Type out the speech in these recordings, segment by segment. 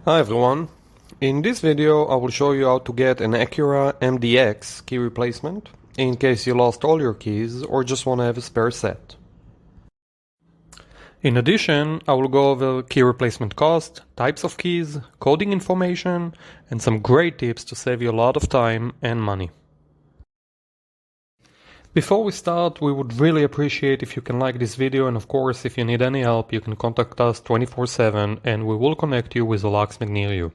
Hi everyone. In this video I will show you how to get an Acura MDX key replacement in case you lost all your keys or just want to have a spare set. In addition, I will go over key replacement cost, types of keys, coding information, and some great tips to save you a lot of time and money. Before we start, we would really appreciate if you can like this video, and of course if you need any help you can contact us 24/7 and we will connect you with a locksmith near you.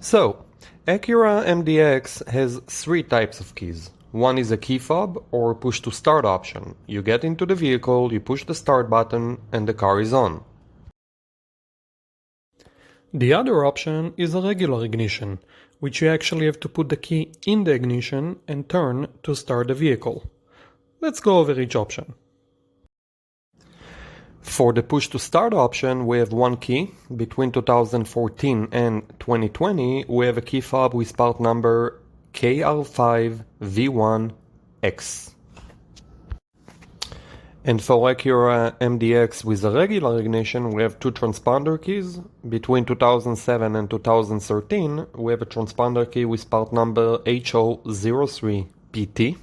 So, Acura MDX has three types of keys. One is a key fob or push to start option. You get into the vehicle, you push the start button and the car is on. The other option is a regular ignition, which you actually have to put the key in the ignition and turn to start the vehicle. Let's go over each option. For the push to start option, we have one key. Between 2014 and 2020, we have a key fob with part number KR5V1X. And for Acura MDX with a regular ignition, we have two transponder keys. Between 2007 and 2013, we have a transponder key with part number HO03PT.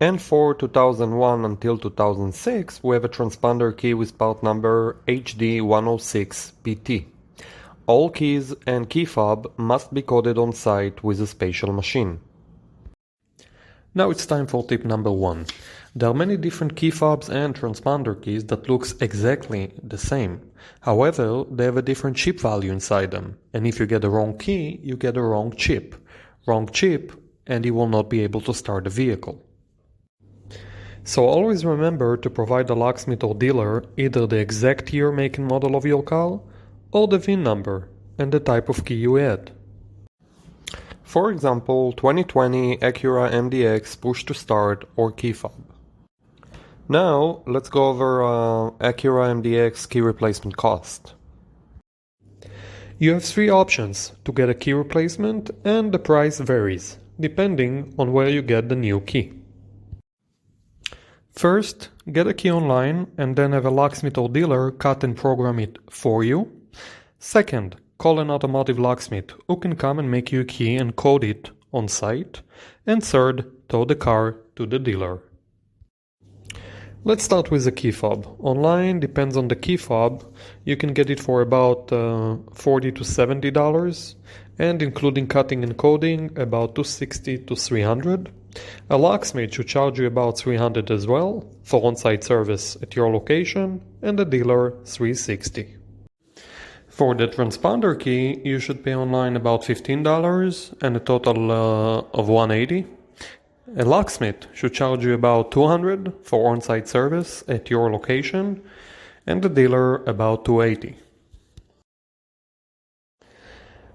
And for 2001 until 2006, we have a transponder key with part number HD106PT. All keys and key fob must be coded on site with a special machine. Now it's time for tip number 1. There are many different key fobs and transponder keys that looks exactly the same. However, they have a different chip value inside them, and if you get the wrong key, you get the wrong chip. Wrong chip, and you will not be able to start the vehicle. So always remember to provide the locksmith or dealer either the exact year, make and model of your car, or the VIN number and the type of key you had. For example, 2020 Acura MDX push to start or key fob. Now let's go over Acura MDX key replacement cost. You have three options to get a key replacement, and the price varies depending on where you get the new key. First, get a key online and then have a locksmith or dealer cut and program it for you. Second, call an automotive locksmith who can come and make you a key and code it on site. And third, tow the car to the dealer. Let's start with the key fob. Online depends on the key fob. You can get it for about $40 to $70, and including cutting and coding about $260 to $300. A locksmith should charge you about $300 as well for on-site service at your location, and the dealer $360. For the transponder key, you should pay online about $15 and a total of $180. A locksmith should charge you about $200 for on-site service at your location, and the dealer about $280.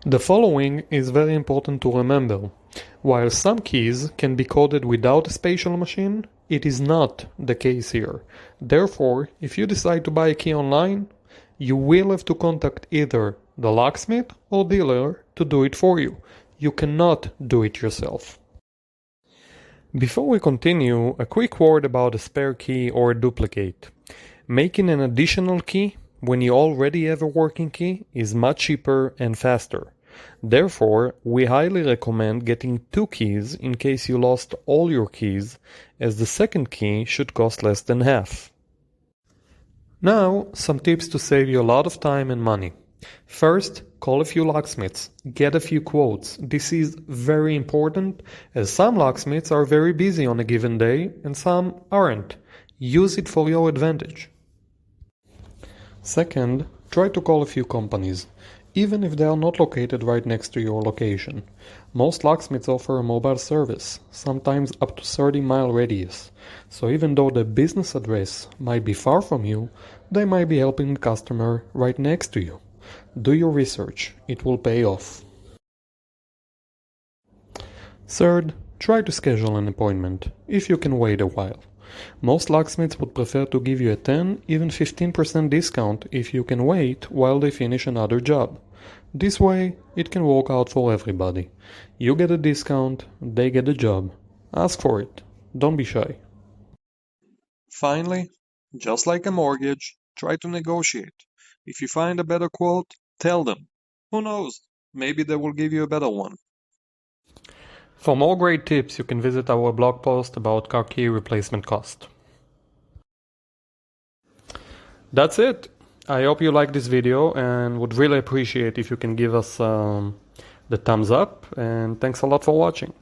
The following is very important to remember. While some keys can be coded without a special machine, it is not the case here. Therefore, if you decide to buy a key online, you will have to contact either the locksmith or dealer to do it for you. You cannot do it yourself. Before we continue, a quick word about a spare key or a duplicate. Making an additional key when you already have a working key is much cheaper and faster. Therefore, we highly recommend getting two keys in case you lost all your keys, as the second key should cost less than half. Now, some tips to save you a lot of time and money. First, call a few locksmiths. Get a few quotes. This is very important, as some locksmiths are very busy on a given day and some aren't. Use it for your advantage. Second, try to call a few companies, even if they are not located right next to your location. Most locksmiths offer a mobile service, sometimes up to 30-mile radius. So even though the business address might be far from you, they might be helping the customer right next to you. Do your research, it will pay off. Third, try to schedule an appointment, if you can wait a while. Most locksmiths would prefer to give you a 10, even 15% discount if you can wait while they finish another job. This way, it can work out for everybody. You get a discount, they get a job. Ask for it. Don't be shy. Finally, just like a mortgage, try to negotiate. If you find a better quote, tell them. Who knows? Maybe they will give you a better one. For more great tips, you can visit our blog post about car key replacement cost. That's it. I hope you liked this video and would really appreciate if you can give us the thumbs up, and thanks a lot for watching.